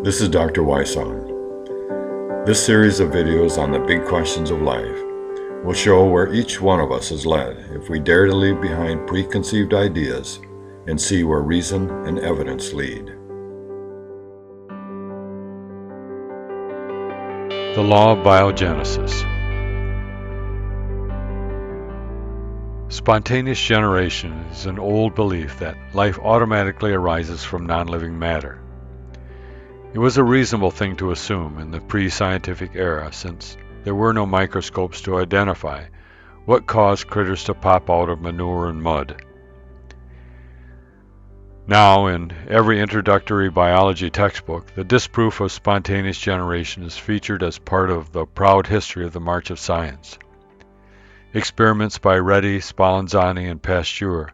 This is Dr. Wysong. This series of videos on the big questions of life will show where each one of us is led if we dare to leave behind preconceived ideas and see where reason and evidence lead. The Law of Biogenesis. Spontaneous generation is an old belief that life automatically arises from non-living matter. It was a reasonable thing to assume in the pre-scientific era, since there were no microscopes to identify what caused critters to pop out of manure and mud. Now, in every introductory biology textbook, the disproof of spontaneous generation is featured as part of the proud history of the march of science. Experiments by Redi, Spallanzani, and Pasteur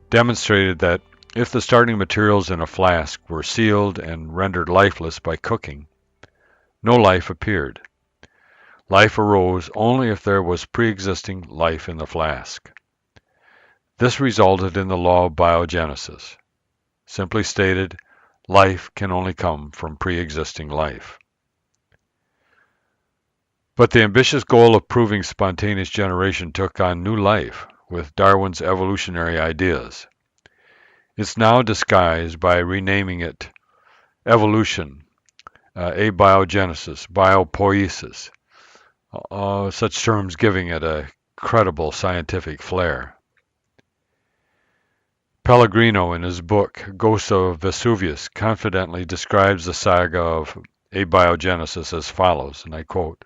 demonstrated that if the starting materials in a flask were sealed and rendered lifeless by cooking, no life appeared. Life arose only if there was pre-existing life in the flask. This resulted in the law of biogenesis. Simply stated, life can only come from pre-existing life. But the ambitious goal of proving spontaneous generation took on new life with Darwin's evolutionary ideas. It's now disguised by renaming it evolution, abiogenesis, biopoiesis, such terms giving it a credible scientific flair. Pellegrino, in his book Ghost of Vesuvius, confidently describes the saga of abiogenesis as follows, and I quote,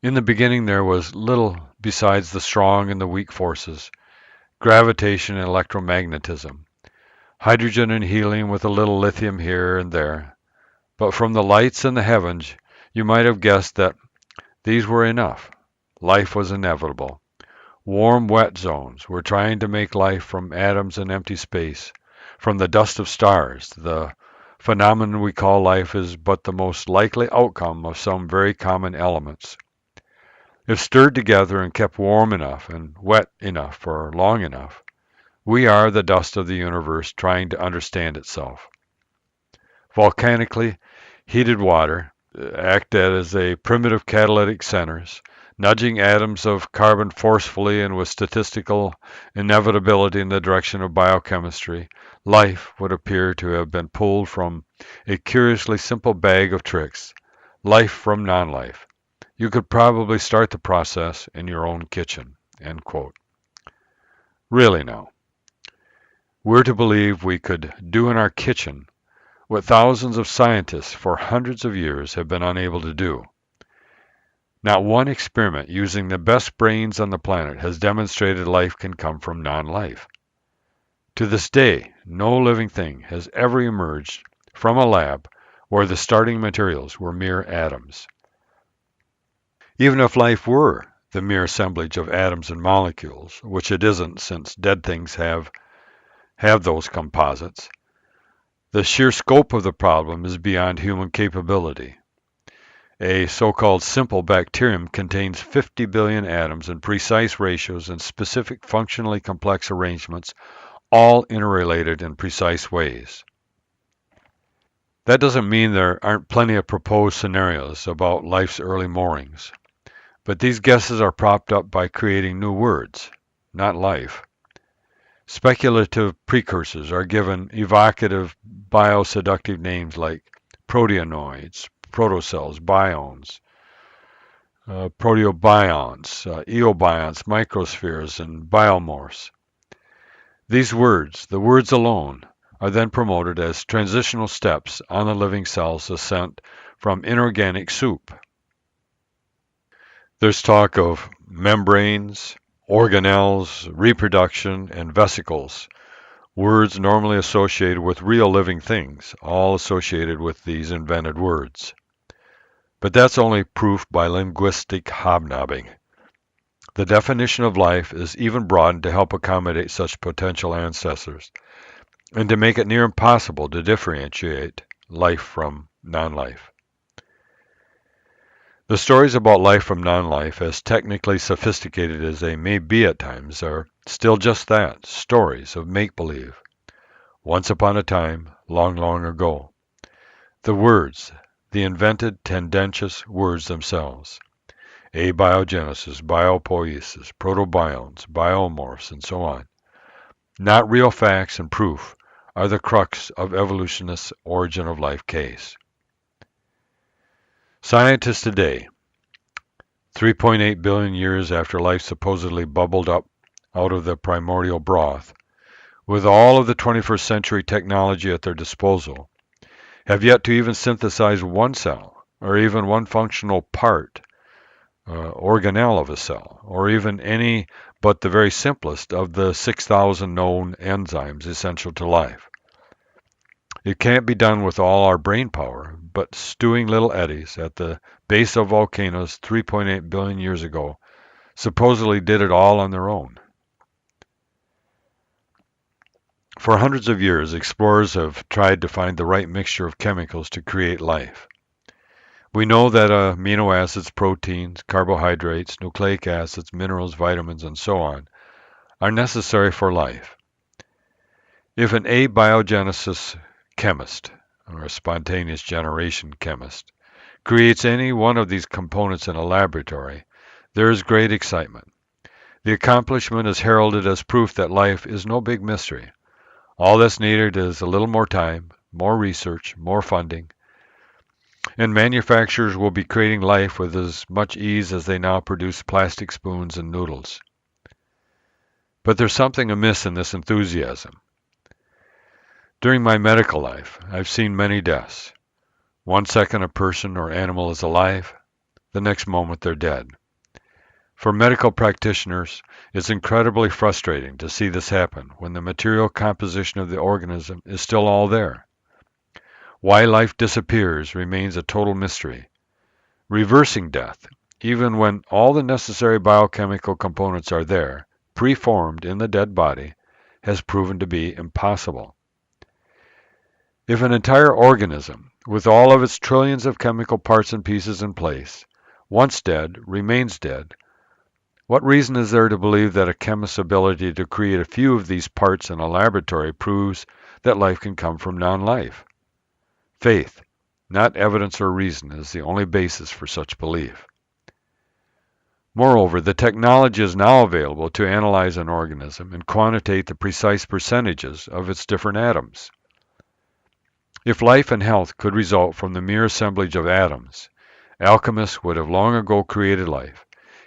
"In the beginning there was little besides the strong and the weak forces, gravitation and electromagnetism, hydrogen and helium with a little lithium here and there. But from the lights in the heavens, you might have guessed that these were enough. Life was inevitable. Warm, wet zones were trying to make life from atoms in empty space, from the dust of stars. The phenomenon we call life is but the most likely outcome of some very common elements. If stirred together and kept warm enough and wet enough for long enough, we are the dust of the universe trying to understand itself. Volcanically heated water act as a primitive catalytic centers, nudging atoms of carbon forcefully and with statistical inevitability in the direction of biochemistry. Life would appear to have been pulled from a curiously simple bag of tricks, life from non-life. You could probably start the process in your own kitchen." End quote. Really now, we're to believe we could do in our kitchen what thousands of scientists for hundreds of years have been unable to do. Not one experiment using the best brains on the planet has demonstrated life can come from non-life. To this day, no living thing has ever emerged from a lab where the starting materials were mere atoms. Even if life were the mere assemblage of atoms and molecules, which it isn't since dead things have those composites, the sheer scope of the problem is beyond human capability. A so-called simple bacterium contains 50 billion atoms in precise ratios and specific functionally complex arrangements, all interrelated in precise ways. That doesn't mean there aren't plenty of proposed scenarios about life's early moorings. But these guesses are propped up by creating new words, not life. Speculative precursors are given evocative bioseductive names like proteinoids, protocells, biomes, proteobionts, eobionts, microspheres, and biomorphs. These words, the words alone, are then promoted as transitional steps on the living cell's ascent from inorganic soup. There's talk of membranes, organelles, reproduction, and vesicles, words normally associated with real living things, all associated with these invented words. But that's only proof by linguistic hobnobbing. The definition of life is even broadened to help accommodate such potential ancestors, and to make it near impossible to differentiate life from non-life. The stories about life from non-life, as technically sophisticated as they may be at times, are still just that, stories of make-believe. Once upon a time, long, long ago, The words, the invented tendentious words themselves, abiogenesis, biopoiesis, protobiomes, biomorphs, and so on, not real facts and proof, are the crux of evolutionists' origin of life case. Scientists today, 3.8 billion years after life supposedly bubbled up out of the primordial broth, with all of the 21st century technology at their disposal, have yet to even synthesize one cell, or even one functional part, organelle of a cell, or even any but the very simplest of the 6,000 known enzymes essential to life. It can't be done with all our brain power, but stewing little eddies at the base of volcanoes 3.8 billion years ago supposedly did it all on their own. For hundreds of years, explorers have tried to find the right mixture of chemicals to create life. We know that amino acids, proteins, carbohydrates, nucleic acids, minerals, vitamins, and so on are necessary for life. If an abiogenesis chemist, or a spontaneous generation chemist, creates any one of these components in a laboratory, there is great excitement. The accomplishment is heralded as proof that life is no big mystery. All that's needed is a little more time, more research, more funding, and manufacturers will be creating life with as much ease as they now produce plastic spoons and noodles. But there's something amiss in this enthusiasm. During my medical life, I've seen many deaths. 1 second a person or animal is alive, the next moment they're dead. For medical practitioners, it's incredibly frustrating to see this happen when the material composition of the organism is still all there. Why life disappears remains a total mystery. Reversing death, even when all the necessary biochemical components are there, preformed in the dead body, has proven to be impossible. If an entire organism, with all of its trillions of chemical parts and pieces in place, once dead, remains dead, what reason is there to believe that a chemist's ability to create a few of these parts in a laboratory proves that life can come from non-life? Faith, not evidence or reason, is the only basis for such belief. Moreover, the technology is now available to analyze an organism and quantitate the precise percentages of its different atoms. If life and health could result from the mere assemblage of atoms, alchemists would have long ago created life,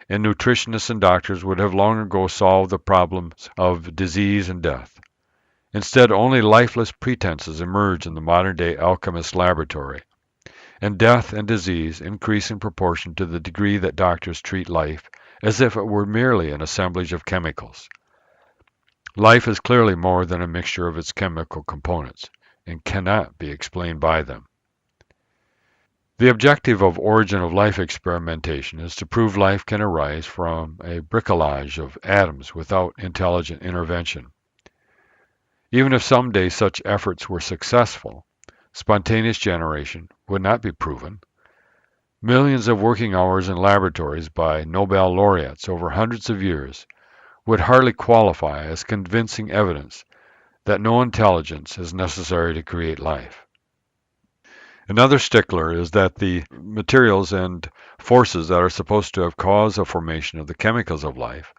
and nutritionists and doctors would have long ago solved the problems of disease and death. Instead, only lifeless pretenses emerge in the modern-day alchemist laboratory, and death and disease increase in proportion to the degree that doctors treat life as if it were merely an assemblage of chemicals. Life is clearly more than a mixture of its chemical components, and cannot be explained by them. The objective of origin of life experimentation is to prove life can arise from a bricolage of atoms without intelligent intervention. Even if someday such efforts were successful, spontaneous generation would not be proven. Millions of working hours in laboratories by Nobel laureates over hundreds of years would hardly qualify as convincing evidence that no intelligence is necessary to create life. Another stickler is that the materials and forces that are supposed to have caused the formation of the chemicals of life,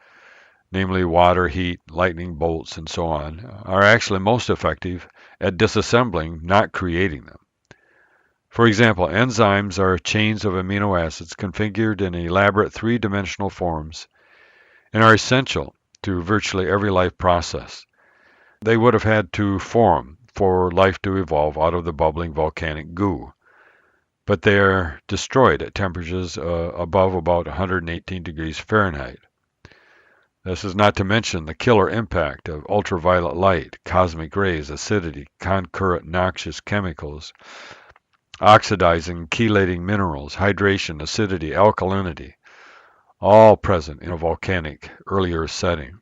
namely water, heat, lightning bolts, and so on, are actually most effective at disassembling, not creating them. For example, enzymes are chains of amino acids configured in elaborate three-dimensional forms and are essential to virtually every life process. They would have had to form for life to evolve out of the bubbling volcanic goo, but they are destroyed at temperatures above about 118 degrees Fahrenheit. This is not to mention the killer impact of ultraviolet light, cosmic rays, acidity, concurrent noxious chemicals, oxidizing, chelating minerals, hydration, acidity, alkalinity, all present in a volcanic earlier setting.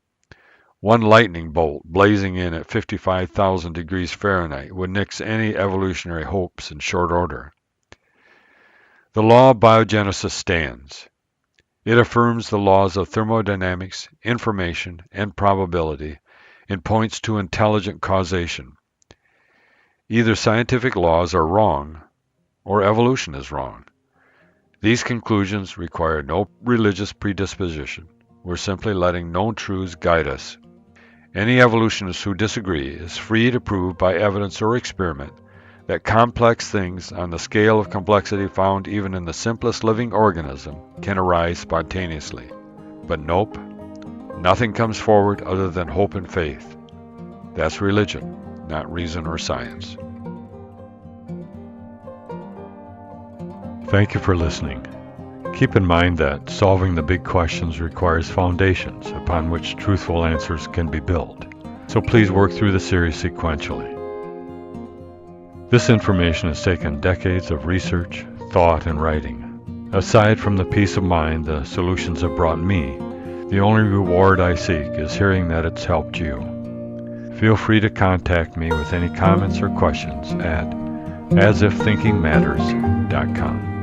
One lightning bolt blazing in at 55,000 degrees Fahrenheit would nix any evolutionary hopes in short order. The law of biogenesis stands. It affirms the laws of thermodynamics, information, and probability, and points to intelligent causation. Either scientific laws are wrong, or evolution is wrong. These conclusions require no religious predisposition. We're simply letting known truths guide us. Any evolutionist who disagrees is free to prove by evidence or experiment that complex things on the scale of complexity found even in the simplest living organism can arise spontaneously. But nope, nothing comes forward other than hope and faith. That's religion, not reason or science. Thank you for listening. Keep in mind that solving the big questions requires foundations upon which truthful answers can be built. So please work through the series sequentially. This information has taken decades of research, thought, and writing. Aside from the peace of mind the solutions have brought me, the only reward I seek is hearing that it's helped you. Feel free to contact me with any comments or questions at asifThinkingMatters.com.